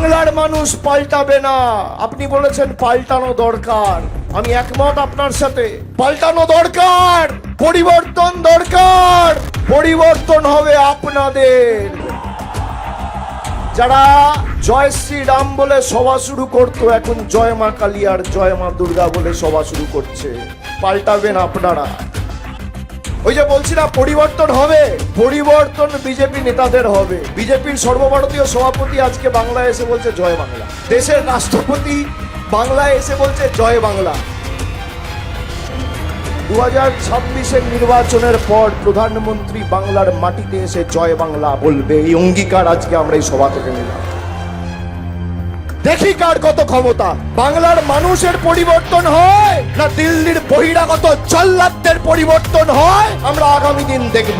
বাংলার মানুষ পাল্টাবে না। আপনি বলেছেন পাল্টানো দরকার, আমি একমত আপনার সাথে। পাল্টানো দরকার, পরিবর্তন দরকার। পরিবর্তন হবে আপনাদের। যারা জয় শ্রীরাম বলে সভা শুরু করতো, এখন জয় মা কালী আর জয় মা দুর্গা বলে সভা শুরু করছে। পাল্টাবেন আপনারা। ওই যে বলছি না পরিবর্তন হবে, পরিবর্তন বিজেপি নেতাদের হবে। বিজেপির সর্বভারতীয় সভাপতি আজকে বাংলায় এসে বলছে জয় বাংলা। দেশের রাষ্ট্রপতি বাংলায় এসে বলছে জয় বাংলা। 2026-এর নির্বাচনের পর প্রধানমন্ত্রী বাংলার মাটিতে এসে জয় বাংলা বলবে, এই অঙ্গীকার আজকে আমরা এই সভা থেকে নিলাম। দেখি কার কত ক্ষমতা। বাংলার মানুষের পরিবর্তন হয় না দিল্লির বহিরাগত জল্লাদদের পরিবর্তন হয়, আমরা আগামী দিন দেখব।